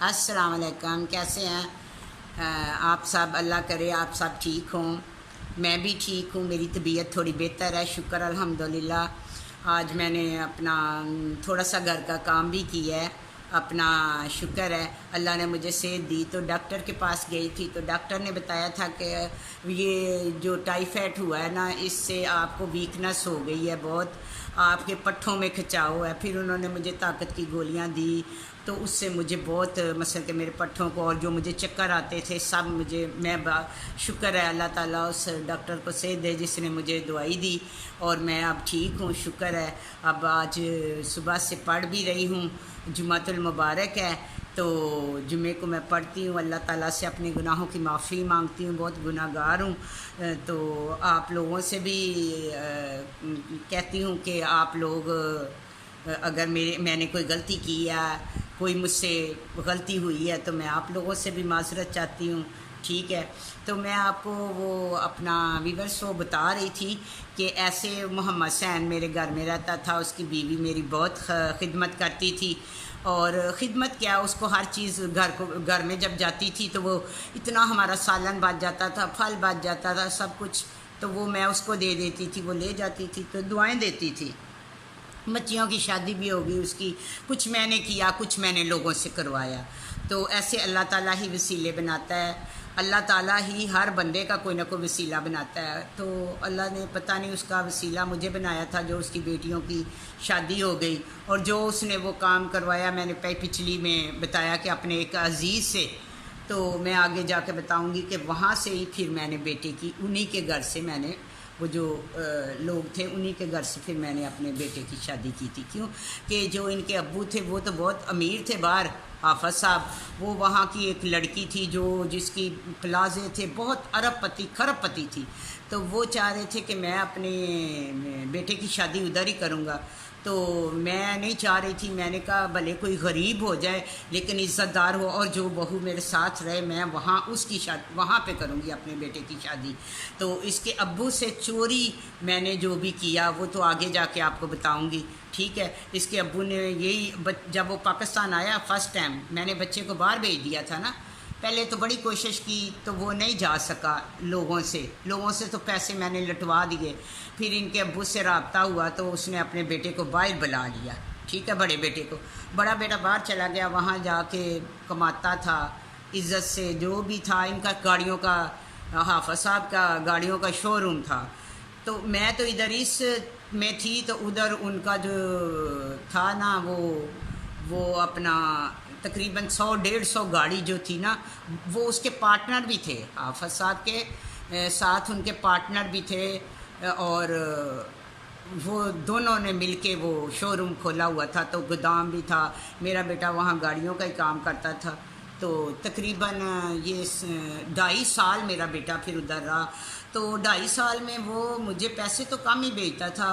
अस्सलाम वालेकुम। कैसे हैं आप सब? अल्लाह करे आप सब ठीक हों। मैं भी ठीक हूँ, मेरी तबीयत थोड़ी बेहतर है, शुक्र अल्हम्दुलिल्लाह। आज मैंने अपना थोड़ा सा घर का काम भी किया है, अपना शुक्र है अल्लाह ने मुझे सेहत दी। तो डॉक्टर के पास गई थी तो डॉक्टर ने बताया था कि ये जो टाइफाइड हुआ है ना, इससे आपको वीकनेस हो गई है, बहुत आपके पट्ठों में खिंचाव है। फिर उन्होंने मुझे ताकत की गोलियां दी, तो उससे मुझे बहुत मसल के मेरे पट्ठों को और जो मुझे चक्कर आते थे सब मुझे शुक्र है अल्लाह ताला उस डॉक्टर को सेहत दे जिसने मुझे दवाई दी और मैं अब ठीक हूँ, शुक्र है। अब आज सुबह से पढ़ भी रही हूँ, जुमातुल मुबारक है, तो जुमे को मैं पढ़ती हूँ, अल्लाह ताला से अपने गुनाहों की माफ़ी मांगती हूँ, बहुत गुनाहगार हूँ। तो आप लोगों से भी कहती हूँ कि आप लोग अगर मैंने कोई गलती की या कोई मुझसे गलती हुई है तो मैं आप लोगों से भी माज़रत चाहती हूँ, ठीक है। तो मैं आपको वो अपना व्यूअर्स वो बता रही थी कि ऐसे मोहम्मद सैन मेरे घर में रहता था, उसकी बीवी मेरी बहुत खिदमत करती थी। और ख़िदमत क्या, उसको हर चीज़ घर में जब जाती थी तो वो इतना हमारा सालन बच जाता था, फल बच जाता था, सब कुछ तो वो मैं उसको दे देती थी, वो ले जाती थी, तो दुआएं देती थी। बच्चियों की शादी भी होगी उसकी, कुछ मैंने किया, कुछ मैंने लोगों से करवाया। तो ऐसे अल्लाह ताला ही वसीले बनाता है, अल्लाह ताला ही हर बंदे का कोई ना कोई वसीला बनाता है। तो अल्लाह ने पता नहीं उसका वसीला मुझे बनाया था, जो उसकी बेटियों की शादी हो गई और जो उसने वो काम करवाया। मैंने पिछली में बताया कि अपने एक अजीज़ से, तो मैं आगे जाके बताऊंगी कि वहाँ से ही फिर मैंने बेटे की, उन्हीं के घर से मैंने वो जो लोग थे उन्हीं के घर से फिर मैंने अपने बेटे की शादी की थी। क्यों कि जो इनके अब्बू थे वो तो बहुत अमीर थे, बाहर हाफज साहब, वो वहाँ की एक लड़की थी जो जिसकी प्लाजे थे, बहुत अरबपति खरबपति थी। तो वो चाह रहे थे कि मैं अपने बेटे की शादी उधर ही करूँगा, तो मैं नहीं चाह रही थी। मैंने कहा भले कोई गरीब हो जाए लेकिन इज़्ज़तदार हो और जो बहू मेरे साथ रहे, मैं वहाँ उसकी शादी वहाँ पे करूँगी अपने बेटे की शादी। तो इसके अब्बू से चोरी मैंने जो भी किया वो तो आगे जाके आपको बताऊँगी, ठीक है। इसके अब्बू ने यही जब वो पाकिस्तान आया फर्स्ट टाइम, मैंने बच्चे को बाहर भेज दिया था ना, पहले तो बड़ी कोशिश की तो वो नहीं जा सका, लोगों से तो पैसे मैंने लटवा दिए। फिर इनके अब्बू से रब्ता हुआ तो उसने अपने बेटे को बाहर बुला लिया, ठीक है, बड़े बेटे को। बड़ा बेटा बाहर चला गया, वहाँ जाके कमाता था इज़्ज़त से, जो भी था। इनका गाड़ियों का, हाफिज़ साहब का गाड़ियों का शोरूम था। तो मैं तो इधर इस में थी, तो उधर उनका जो था ना वो अपना तकरीबन 100-150 गाड़ी जो थी ना, वो उसके पार्टनर भी थे, हाफिज़ साहब के साथ उनके पार्टनर भी थे। और वो दोनों ने मिलके वो शोरूम खोला हुआ था, तो गोदाम भी था। मेरा बेटा वहाँ गाड़ियों का ही काम करता था। तो तकरीबन ये 2.5 साल मेरा बेटा फिर उधर रहा। तो 2.5 साल में वो मुझे पैसे तो कम ही भेजता था,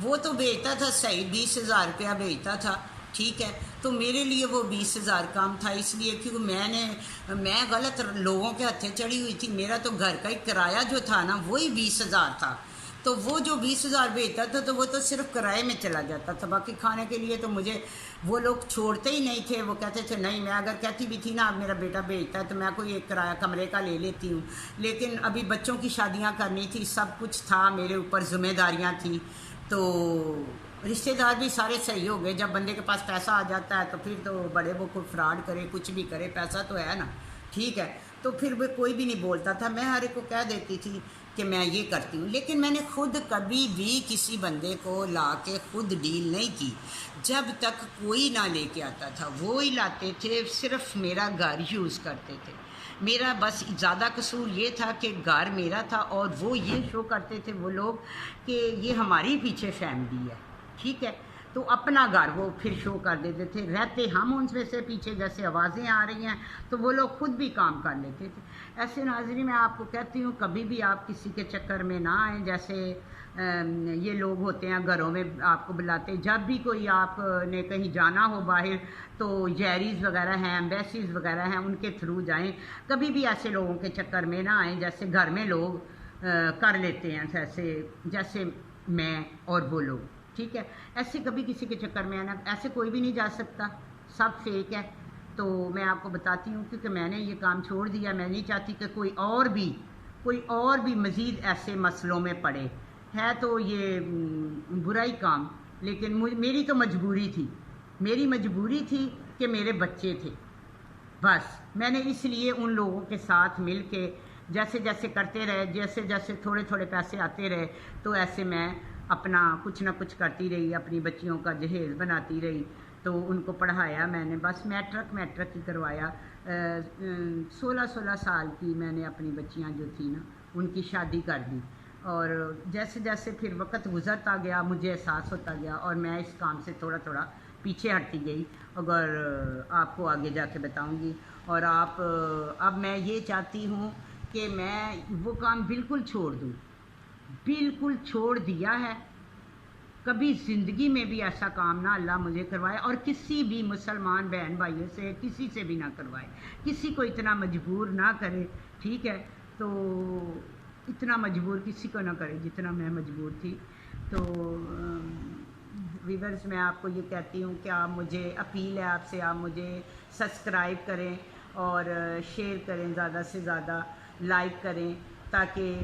वो तो भेजता था सही 20,000 रुपया भेजता था, ठीक है। तो मेरे लिए वो 20,000 कम था, इसलिए क्योंकि मैं गलत लोगों के हत्थे चढ़ी हुई थी। मेरा तो घर का ही किराया जो था ना वही 20,000 था, तो वो जो 20,000 भेजता था तो वो तो सिर्फ किराए में चला जाता था, बाकी खाने के लिए तो मुझे वो लोग छोड़ते ही नहीं थे। वो कहते थे नहीं, मैं अगर कहती भी थी ना अब मेरा बेटा भेजता है तो मैं कोई एक किराया कमरे का ले लेती हूँ, लेकिन अभी बच्चों की शादियाँ करनी थी, सब कुछ था, मेरे ऊपर जिम्मेदारियाँ थी। तो रिश्तेदार भी सारे सही हो गए। जब बंदे के पास पैसा आ जाता है तो फिर तो बड़े वो कोई फ्रॉड करे कुछ भी करे, पैसा तो है ना, ठीक है। तो फिर वो कोई भी नहीं बोलता था, मैं हर एक को कह देती थी कि मैं ये करती हूँ। लेकिन मैंने खुद कभी भी किसी बंदे को ला के खुद डील नहीं की, जब तक कोई ना लेके आता था। वो ही लाते थे, सिर्फ मेरा घर यूज़ करते थे। मेरा बस ज़्यादा कसूर ये था कि घर मेरा था और वो ये शो करते थे वो लोग कि ये हमारी पीछे फैमिली है, ठीक है। तो अपना घर वो फिर शो कर देते थे, रहते हम उनसे से पीछे, जैसे आवाज़ें आ रही हैं तो वो लोग खुद भी काम कर लेते थे। ऐसे नाज़रीन मैं आपको कहती हूँ कभी भी आप किसी के चक्कर में ना आएँ। जैसे ये लोग होते हैं घरों में आपको बुलाते, जब भी कोई आपने कहीं जाना हो बाहर तो जैरीज़ वगैरह हैं, एम्बेसीज़ वगैरह हैं, उनके थ्रू जाएं। कभी भी ऐसे लोगों के चक्कर में ना आएँ जैसे घर में लोग कर लेते हैं, जैसे मैं और वो लोग, ठीक है। ऐसे कभी किसी के चक्कर में आना, ऐसे कोई भी नहीं जा सकता, सब फेक है। تو میں آپ کو بتاتی ہوں کیونکہ میں نے یہ کام چھوڑ دیا. میں نہیں چاہتی کہ کوئی اور بھی مزید ایسے مسئلوں میں پڑے. ہے تو یہ برائی کام، لیکن میری تو مجبوری تھی. میری مجبوری تھی کہ میرے بچے تھے. بس میں نے اس لیے ان لوگوں کے ساتھ مل کے جیسے جیسے کرتے رہے، جیسے جیسے تھوڑے تھوڑے پیسے آتے رہے، تو ایسے میں اپنا کچھ نہ کچھ کرتی رہی، اپنی بچیوں کا جہیز بناتی رہی. تو ان کو پڑھایا میں نے، بس میٹرک ہی کروایا. 16 سال کی میں نے اپنی بچیاں جو تھیں نا ان کی شادی کر دی. اور جیسے جیسے پھر وقت گزرتا گیا مجھے احساس ہوتا گیا، اور میں اس کام سے تھوڑا تھوڑا پیچھے ہٹتی گئی. اگر آپ کو آگے جا کے بتاؤں گی. اور اب میں یہ چاہتی ہوں کہ میں وہ کام بالکل چھوڑ دوں. بالکل چھوڑ دیا ہے. کبھی زندگی میں بھی ایسا کام نہ اللہ مجھے کروائے، اور کسی بھی مسلمان بہن بھائیوں سے کسی سے بھی نہ کروائے. کسی کو اتنا مجبور نہ کرے، ٹھیک ہے؟ تو اتنا مجبور کسی کو نہ کرے جتنا میں مجبور تھی. تو ویورز میں آپ کو یہ کہتی ہوں کہ آپ مجھے، اپیل ہے آپ سے، آپ مجھے سبسکرائب کریں اور شیئر کریں، زیادہ سے زیادہ لائک کریں، تاکہ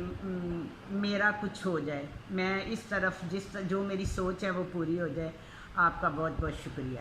میرا کچھ ہو جائے، میں اس طرف جو میری سوچ ہے وہ پوری ہو جائے. آپ کا بہت بہت شکریہ.